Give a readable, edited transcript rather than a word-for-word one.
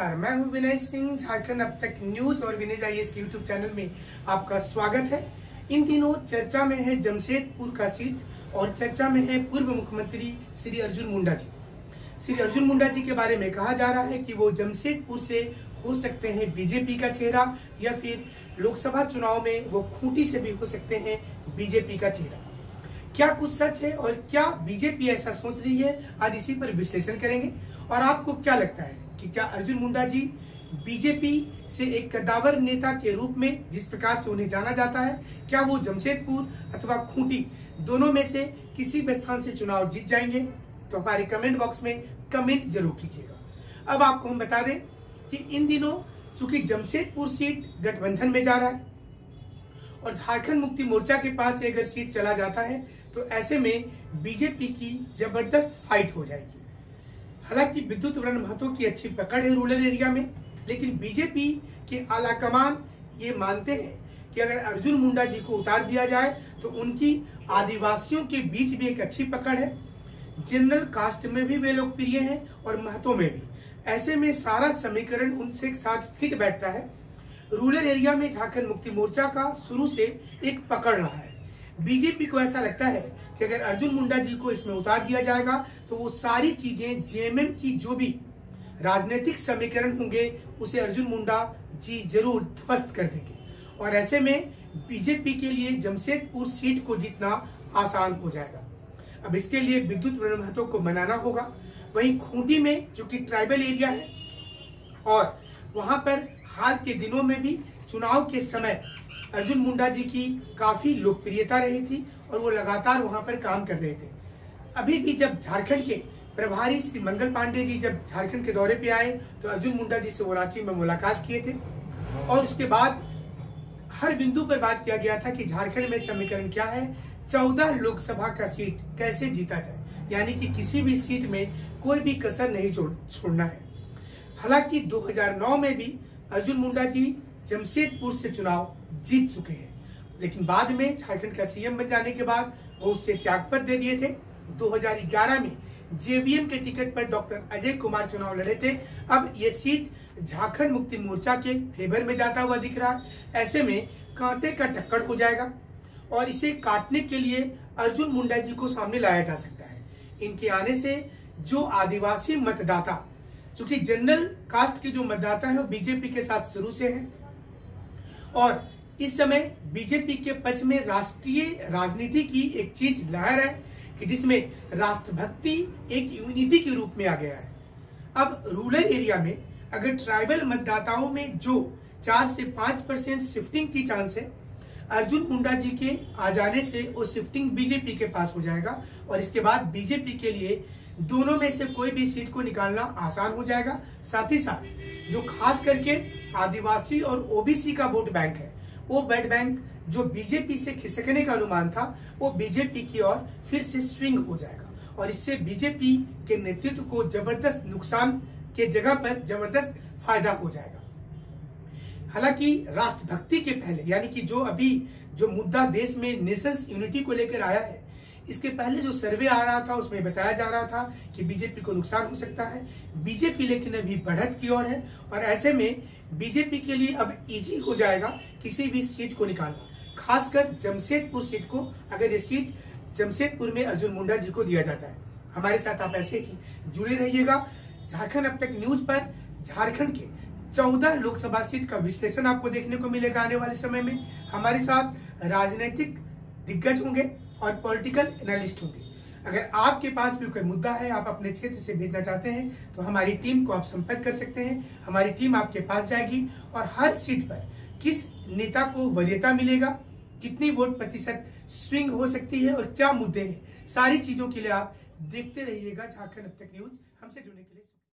नमस्कार, मैं हूं विनय सिंह। झारखंड अब तक न्यूज और विनय आईएएस के यूट्यूब चैनल में आपका स्वागत है। इन दिनों चर्चा में है जमशेदपुर का सीट और चर्चा में है पूर्व मुख्यमंत्री श्री अर्जुन मुंडा जी। श्री अर्जुन मुंडा जी के बारे में कहा जा रहा है कि वो जमशेदपुर से हो सकते हैं बीजेपी का चेहरा, या फिर लोकसभा चुनाव में वो खूंटी से भी हो सकते हैं बीजेपी का चेहरा। क्या कुछ सच है और क्या बीजेपी ऐसा सोच रही है, आज इसी पर विश्लेषण करेंगे। और आपको क्या लगता है कि क्या अर्जुन मुंडा जी बीजेपी से एक कद्दावर नेता के रूप में, जिस प्रकार से उन्हें जाना जाता है, क्या वो जमशेदपुर अथवा खूंटी दोनों में से किसी भी स्थान से चुनाव जीत जाएंगे? तो हमारे कमेंट बॉक्स में कमेंट जरूर कीजिएगा। अब आपको हम बता दें कि इन दिनों चूंकि जमशेदपुर सीट गठबंधन में जा रहा है और झारखंड मुक्ति मोर्चा के पास अगर सीट चला जाता है तो ऐसे में बीजेपी की जबरदस्त फाइट हो जाएगी। हालांकि विद्युत वरण महतो की अच्छी पकड़ है रूरल एरिया में, लेकिन बीजेपी के आला कमान ये मानते हैं कि अगर अर्जुन मुंडा जी को उतार दिया जाए तो उनकी आदिवासियों के बीच भी एक अच्छी पकड़ है, जनरल कास्ट में भी वे लोकप्रिय हैं और महतो में भी। ऐसे में सारा समीकरण उनसे साथ फिट बैठता है। रूरल एरिया में झारखंड मुक्ति मोर्चा का शुरू से एक पकड़ रहा है। बीजेपी को ऐसा लगता है कि अगर अर्जुन मुंडा जी को इसमें उतार दिया जाएगा तो वो सारी चीजें जेएमएम की जो भी राजनीतिक समीकरण होंगे उसे अर्जुन मुंडा जी जरूर ध्वस्त कर देंगे, और ऐसे में बीजेपी के लिए जमशेदपुर सीट को जीतना आसान हो जाएगा। अब इसके लिए विद्युत वरण महतो को मनाना होगा। वहीं खूंटी में जो कि ट्राइबल एरिया है और वहां पर हाल के दिनों में भी चुनाव के समय अर्जुन मुंडा जी की काफी लोकप्रियता रही थी और वो लगातार वहां पर काम कर रहे थे। अभी भी जब झारखंड के प्रभारी श्री मंगल पांडे जी जब झारखंड के दौरे पे आए तो अर्जुन मुंडा जी से वो रांची में मुलाकात किए थे और उसके बाद हर बिंदु पर बात किया गया था कि झारखंड में समीकरण क्या है, 14 लोकसभा का सीट कैसे जीता जाए, यानी कि किसी भी सीट में कोई भी कसर नहीं छोड़ना है। हालांकि 2009 में भी अर्जुन मुंडा जी जमशेदपुर से चुनाव जीत चुके हैं, लेकिन बाद में झारखंड का सीएम बन जाने के बाद वो उससे त्यागपत्र दे दिए थे। 2011 में जेवीएम के टिकट पर डॉक्टर अजय कुमार चुनाव लड़े थे। अब ये सीट झारखंड मुक्ति मोर्चा के फेवर में जाता हुआ दिख रहा है। ऐसे में कांटे का टक्कर हो जाएगा और इसे काटने के लिए अर्जुन मुंडा जी को सामने लाया जा सकता है। इनके आने से जो आदिवासी मतदाता, चूंकि जनरल कास्ट के जो मतदाता है वो बीजेपी के साथ शुरू से है और इस समय बीजेपी के पक्ष में राष्ट्रीय राजनीति की एक चीज लहर है कि जिसमें राष्ट्रभक्ति एक यूनिटी के रूप में आ गया है। अब रूरल एरिया में अगर ट्राइबल मतदाताओं में जो 4 से 5% शिफ्टिंग की चांस है, अर्जुन मुंडा जी के आ जाने से वो शिफ्टिंग बीजेपी के पास हो जाएगा और इसके बाद बीजेपी के लिए दोनों में से कोई भी सीट को निकालना आसान हो जाएगा। साथ ही साथ जो खास करके आदिवासी और ओबीसी का वोट बैंक है, वो वोट बैंक जो बीजेपी से खिसकने का अनुमान था वो बीजेपी की ओर फिर से स्विंग हो जाएगा और इससे बीजेपी के नेतृत्व को जबरदस्त नुकसान के जगह पर जबरदस्त फायदा हो जाएगा। हालांकि राष्ट्रभक्ति के पहले, यानी कि जो अभी जो मुद्दा देश में नेशंस यूनिटी को लेकर आया है, इसके पहले जो सर्वे आ रहा था उसमें बताया जा रहा था कि बीजेपी को नुकसान हो सकता है। बीजेपी लेकिन अभी बढ़त की ओर है और ऐसे में बीजेपी के लिए अब इजी हो जाएगा किसी भी सीट को निकालना, खासकर जमशेदपुर सीट को, अगर ये सीट जमशेदपुर में अर्जुन मुंडा जी को दिया जाता है। हमारे साथ आप ऐसे ही जुड़े रहिएगा। झारखंड अब तक न्यूज पर झारखंड के 14 लोकसभा सीट का विश्लेषण आपको देखने को मिलेगा आने वाले समय में। हमारे साथ राजनीतिक दिग्गज होंगे और पॉलिटिकल एनालिस्ट होंगे। अगर आपके पास भी कोई मुद्दा है, आप अपने क्षेत्र से भेजना चाहते हैं तो हमारी टीम को आप संपर्क कर सकते हैं। हमारी टीम आपके पास जाएगी और हर सीट पर किस नेता को वरीयता मिलेगा, कितनी वोट प्रतिशत स्विंग हो सकती है और क्या मुद्दे हैं, सारी चीजों के लिए आप देखते रहिएगा झारखंड अब तक न्यूज। हमसे जुड़ने के लिए